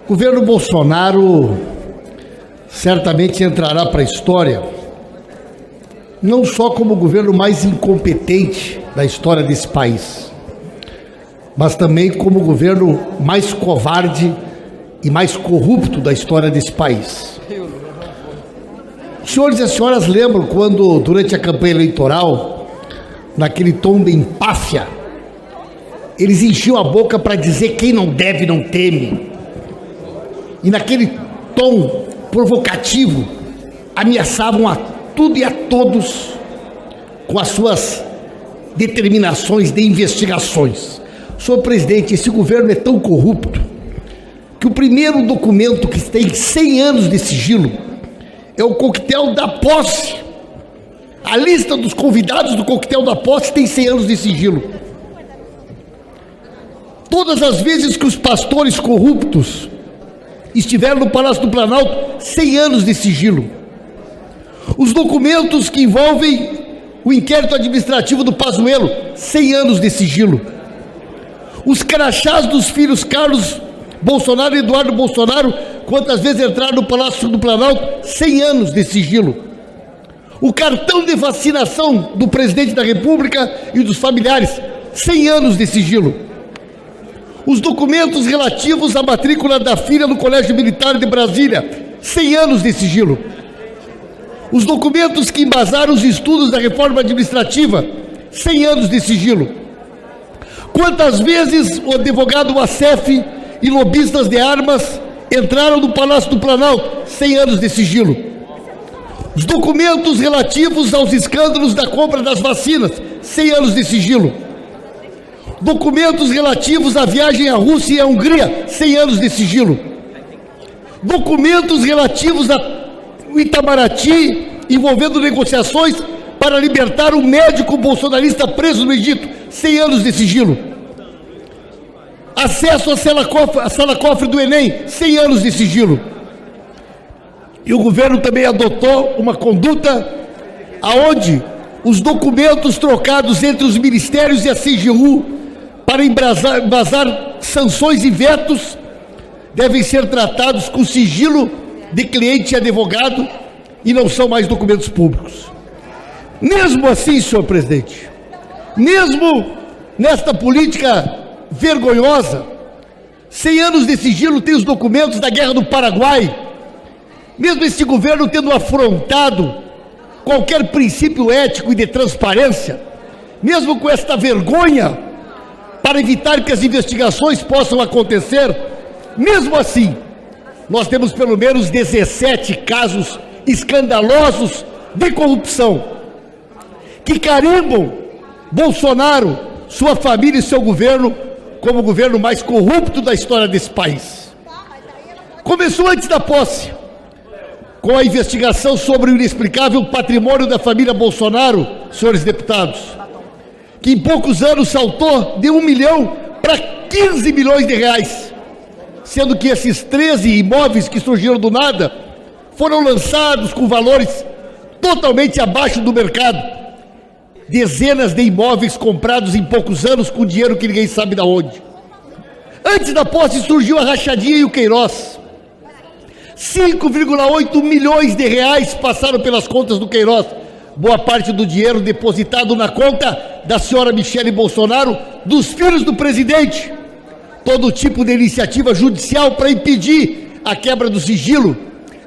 O governo Bolsonaro certamente entrará para a história, não só como o governo mais incompetente da história desse país, mas também como o governo mais covarde e mais corrupto da história desse país. Os senhores e as senhoras lembram quando, durante a campanha eleitoral, naquele tom de empáfia, eles enchiam a boca para dizer quem não deve não teme. E naquele tom provocativo, ameaçavam a tudo e a todos com as suas determinações de investigações. Senhor presidente, esse governo é tão corrupto que o primeiro documento que tem 100 anos de sigilo é o coquetel da posse. A lista dos convidados do coquetel da posse tem 100 anos de sigilo. Todas as vezes que os pastores corruptos estiveram no Palácio do Planalto, 100 anos de sigilo. Os documentos que envolvem o inquérito administrativo do Pazuello, 100 anos de sigilo. Os crachás dos filhos Carlos Bolsonaro e Eduardo Bolsonaro, quantas vezes entraram no Palácio do Planalto, 100 anos de sigilo. O cartão de vacinação do presidente da República e dos familiares, 100 anos de sigilo. Os documentos relativos à matrícula da filha no Colégio Militar de Brasília, 100 anos de sigilo. Os documentos que embasaram os estudos da reforma administrativa, 100 anos de sigilo. Quantas vezes o advogado Assef e lobistas de armas entraram no Palácio do Planalto, 100 anos de sigilo. Os documentos relativos aos escândalos da compra das vacinas, 100 anos de sigilo. Documentos relativos à viagem à Rússia e à Hungria, 100 anos de sigilo. Documentos relativos ao Itamaraty, envolvendo negociações para libertar o médico bolsonarista preso no Egito, 100 anos de sigilo. Acesso à sala cofre do Enem, 100 anos de sigilo. E o governo também adotou uma conduta aonde os documentos trocados entre os ministérios e a CGU para embasar sanções e vetos devem ser tratados com sigilo de cliente e advogado e não são mais documentos públicos. Mesmo assim, senhor presidente, mesmo nesta política vergonhosa, 100 anos de sigilo tem os documentos da Guerra do Paraguai, mesmo esse governo tendo afrontado qualquer princípio ético e de transparência, mesmo com esta vergonha para evitar que as investigações possam acontecer, mesmo assim, nós temos pelo menos 17 casos escandalosos de corrupção que carimbam Bolsonaro, sua família e seu governo como o governo mais corrupto da história desse país. Começou antes da posse, com a investigação sobre o inexplicável patrimônio da família Bolsonaro, senhores deputados, que em poucos anos saltou de 1 milhão para 15 milhões de reais, sendo que esses 13 imóveis que surgiram do nada foram lançados com valores totalmente abaixo do mercado. Dezenas de imóveis comprados em poucos anos com dinheiro que ninguém sabe de onde. Antes da posse surgiu a rachadinha e o Queiroz. 5,8 milhões de reais passaram pelas contas do Queiroz. Boa parte do dinheiro depositado na conta da senhora Michele Bolsonaro, dos filhos do presidente. Todo tipo de iniciativa judicial para impedir a quebra do sigilo,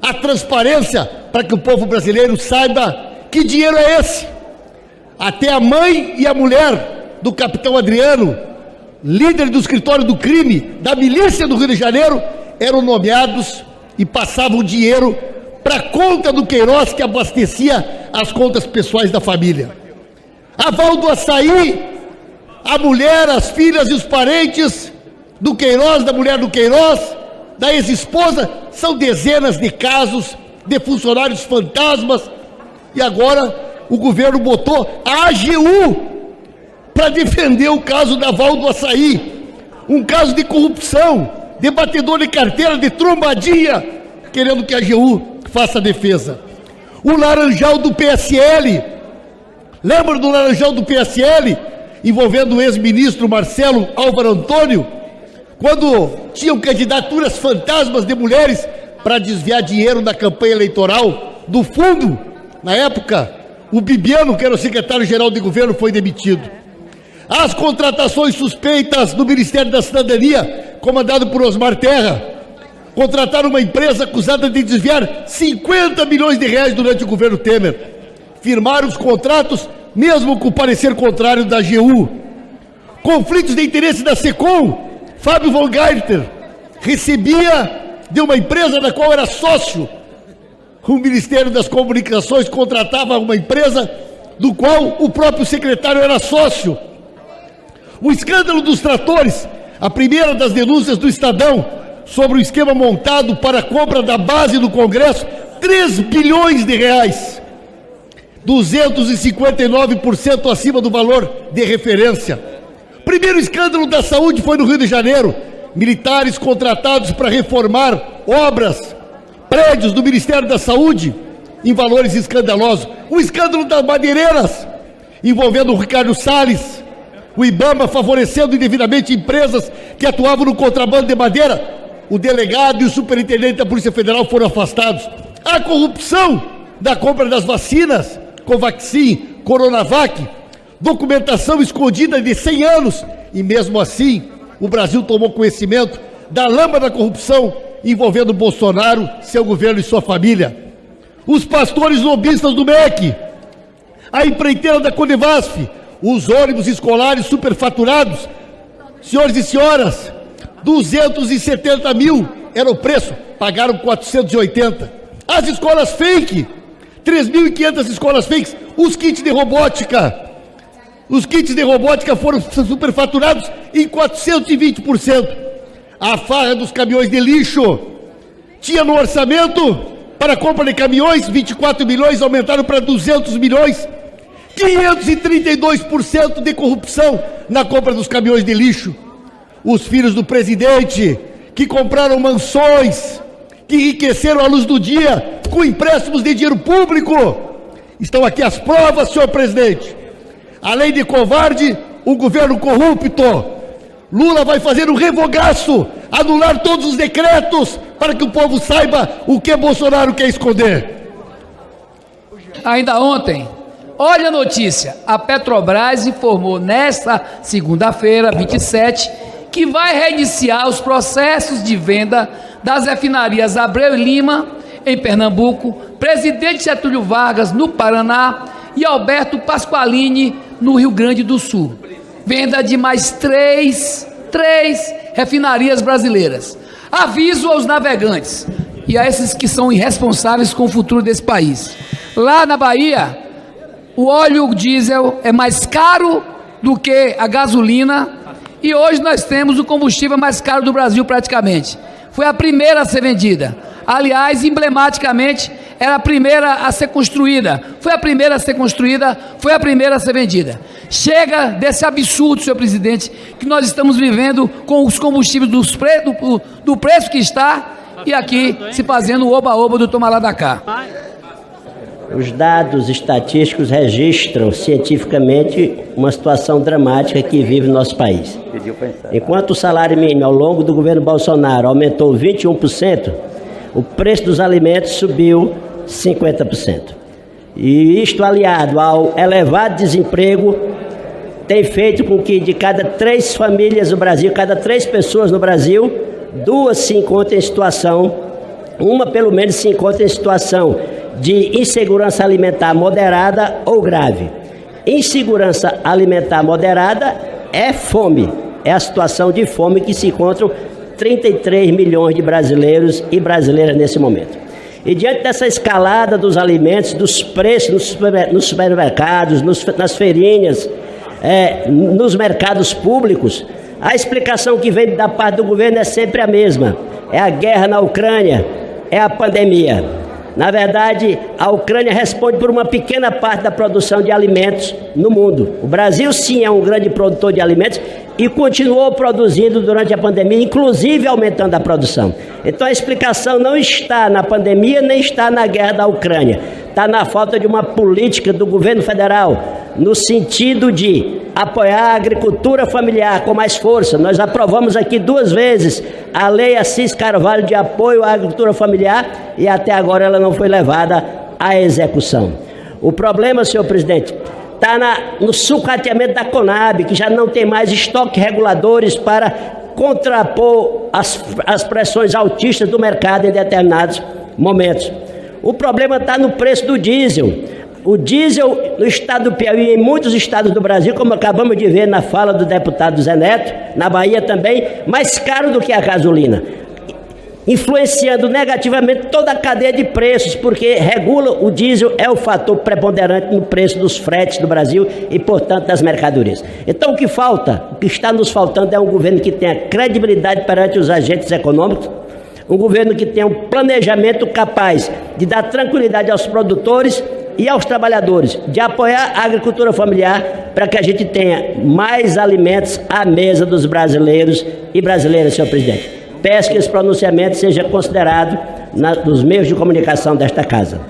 a transparência para que o povo brasileiro saiba que dinheiro é esse. Até a mãe e a mulher do capitão Adriano, líder do escritório do crime, da milícia do Rio de Janeiro, eram nomeados e passavam dinheiro para a conta do Queiroz, que abastecia as contas pessoais da família. Aval do Açaí, a mulher, as filhas e os parentes do Queiroz, da mulher do Queiroz, da ex-esposa, são dezenas de casos de funcionários fantasmas. E agora o governo botou a AGU para defender o caso da Aval do Açaí, um caso de corrupção, de batedor de carteira, de trombadinha, querendo que a AGU faça a defesa. O Laranjal do PSL, lembra do Laranjal do PSL, envolvendo o ex-ministro Marcelo Álvaro Antônio, quando tinham candidaturas fantasmas de mulheres para desviar dinheiro da campanha eleitoral do fundo. Na época, o Bibiano, que era o secretário-geral de governo, foi demitido. As contratações suspeitas do Ministério da Cidadania, comandado por Osmar Terra, contrataram uma empresa acusada de desviar 50 milhões de reais durante o governo Temer. Firmaram os contratos, mesmo com o parecer contrário da AGU. Conflitos de interesse da SECOM. Fábio von Gaiter recebia de uma empresa da qual era sócio. O Ministério das Comunicações contratava uma empresa do qual o próprio secretário era sócio. O escândalo dos tratores, a primeira das denúncias do Estadão sobre o esquema montado para a compra da base do Congresso, 3 bilhões de reais, 259% acima do valor de referência. Primeiro escândalo da saúde foi no Rio de Janeiro, militares contratados para reformar obras, prédios do Ministério da Saúde, em valores escandalosos. O escândalo das madeireiras, envolvendo o Ricardo Salles, o IBAMA favorecendo indevidamente empresas que atuavam no contrabando de madeira. O delegado e o superintendente da Polícia Federal foram afastados. A corrupção da compra das vacinas, Covaxin, Coronavac, documentação escondida de 100 anos, e mesmo assim o Brasil tomou conhecimento da lama da corrupção envolvendo Bolsonaro, seu governo e sua família. Os pastores lobistas do MEC, a empreiteira da Conevasf, os ônibus escolares superfaturados. Senhores e senhoras, 270 mil era o preço, pagaram 480. As escolas fake, 3.500 escolas fakes. Os kits de robótica foram superfaturados em 420%. A farra dos caminhões de lixo, tinha no orçamento para a compra de caminhões 24 milhões, aumentaram para 200 milhões. 532% de corrupção na compra dos caminhões de lixo. Os filhos do presidente, que compraram mansões, que enriqueceram à luz do dia com empréstimos de dinheiro público. Estão aqui as provas, senhor presidente. Além de covarde, um governo corrupto. Lula vai fazer um revogaço, anular todos os decretos para que o povo saiba o que Bolsonaro quer esconder. Ainda ontem, olha a notícia, a Petrobras informou nesta segunda-feira, 27, que vai reiniciar os processos de venda das refinarias Abreu e Lima, em Pernambuco, Presidente Getúlio Vargas, no Paraná, e Alberto Pasqualini, no Rio Grande do Sul. Venda de mais três refinarias brasileiras. Aviso aos navegantes e a esses que são irresponsáveis com o futuro desse país. Lá na Bahia, o óleo diesel é mais caro do que a gasolina e hoje nós temos o combustível mais caro do Brasil praticamente. Foi a primeira a ser vendida. Aliás, emblematicamente, era a primeira a ser construída. Foi a primeira a ser construída, foi a primeira a ser vendida. Chega desse absurdo, senhor presidente, que nós estamos vivendo com os combustíveis do preço que está e aqui se fazendo o oba-oba do toma lá da cá. Os dados estatísticos registram cientificamente uma situação dramática que vive no nosso país. Enquanto o salário mínimo ao longo do governo Bolsonaro aumentou 21%, o preço dos alimentos subiu 50%. E isto, aliado ao elevado desemprego, tem feito com que de cada 3 famílias no Brasil, cada 3 pessoas no Brasil, 2 se encontrem em situação, uma pelo menos se encontra em situação de insegurança alimentar moderada ou grave. Insegurança alimentar moderada é fome, é a situação de fome que se encontram 33 milhões de brasileiros e brasileiras nesse momento. E diante dessa escalada dos alimentos, dos preços nos supermercados, nas feirinhas, nos mercados públicos, a explicação que vem da parte do governo é sempre a mesma. É a guerra na Ucrânia, é a pandemia. Na verdade, a Ucrânia responde por uma pequena parte da produção de alimentos no mundo. O Brasil, sim, é um grande produtor de alimentos e continuou produzindo durante a pandemia, inclusive aumentando a produção. Então a explicação não está na pandemia, nem está na guerra da Ucrânia. Está na falta de uma política do governo federal, no sentido de apoiar a agricultura familiar com mais força. Nós aprovamos aqui 2 vezes a Lei Assis Carvalho de apoio à agricultura familiar e até agora ela não foi levada à execução. O problema, senhor presidente, está no sucateamento da Conab, que já não tem mais estoque reguladores para contrapor as pressões altistas do mercado em determinados momentos. O problema está no preço do diesel. O diesel no estado do Piauí e em muitos estados do Brasil, como acabamos de ver na fala do deputado Zé Neto, na Bahia também, mais caro do que a gasolina, influenciando negativamente toda a cadeia de preços, porque regula o diesel, é o fator preponderante no preço dos fretes do Brasil e, portanto, das mercadorias. Então, o que falta, o que está nos faltando é um governo que tenha credibilidade perante os agentes econômicos, um governo que tenha um planejamento capaz de dar tranquilidade aos produtores e aos trabalhadores, de apoiar a agricultura familiar para que a gente tenha mais alimentos à mesa dos brasileiros e brasileiras, senhor presidente. Peço que esse pronunciamento seja considerado nos meios de comunicação desta casa.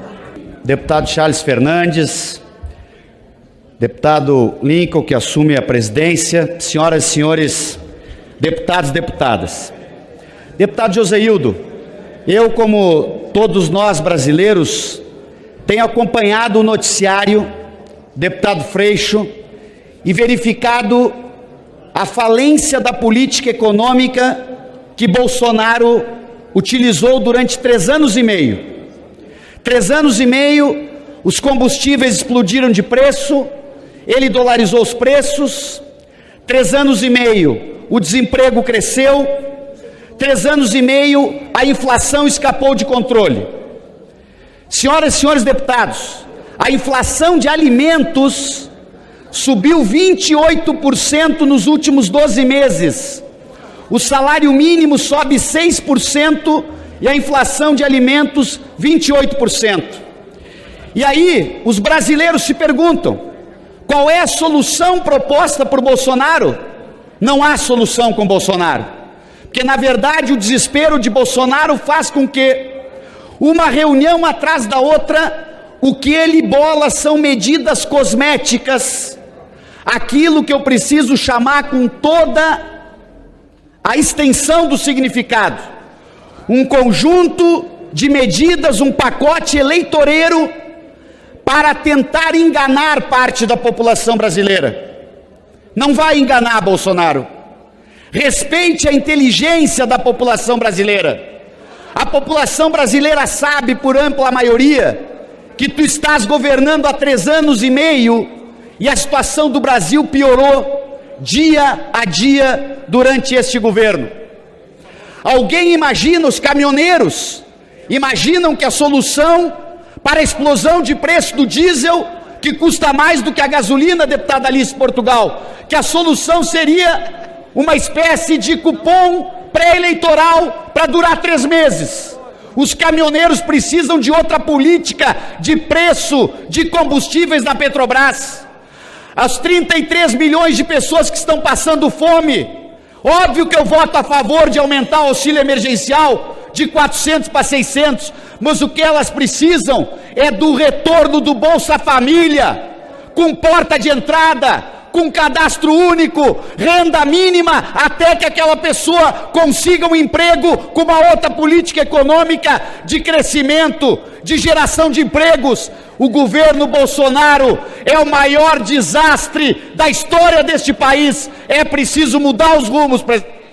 Deputado Charles Fernandes, deputado Lincoln, que assume a presidência, senhoras e senhores deputados e deputadas. Deputado Joseildo, eu, como todos nós brasileiros, tenho acompanhado o noticiário, deputado Freixo, e verificado a falência da política econômica que Bolsonaro utilizou durante 3 anos e meio. 3 anos e meio, os combustíveis explodiram de preço, ele dolarizou os preços. 3 anos e meio, o desemprego cresceu. 3 anos e meio, a inflação escapou de controle. Senhoras e senhores deputados, a inflação de alimentos subiu 28% nos últimos 12 meses. O salário mínimo sobe 6% e a inflação de alimentos 28%. E aí, os brasileiros se perguntam, qual é a solução proposta por Bolsonaro? Não há solução com Bolsonaro. Porque, na verdade, o desespero de Bolsonaro faz com que, uma reunião atrás da outra, o que ele bola são medidas cosméticas, aquilo que eu preciso chamar com toda a extensão do significado, um conjunto de medidas, um pacote eleitoreiro para tentar enganar parte da população brasileira. Não vai enganar Bolsonaro. Respeite a inteligência da população brasileira. A população brasileira sabe, por ampla maioria, que tu estás governando há 3 anos e meio e a situação do Brasil piorou dia a dia durante este governo. Alguém imagina, os caminhoneiros imaginam que a solução para a explosão de preço do diesel, que custa mais do que a gasolina, deputada Alice Portugal, que a solução seria uma espécie de cupom pré-eleitoral para durar 3 meses. Os caminhoneiros precisam de outra política de preço de combustíveis na Petrobras. As 33 milhões de pessoas que estão passando fome, óbvio que eu voto a favor de aumentar o auxílio emergencial de 400 para 600, mas o que elas precisam é do retorno do Bolsa Família, com porta de entrada, com cadastro único, renda mínima, até que aquela pessoa consiga um emprego, com uma outra política econômica de crescimento, de geração de empregos. O governo Bolsonaro é o maior desastre da história deste país. É preciso mudar os rumos, presidente.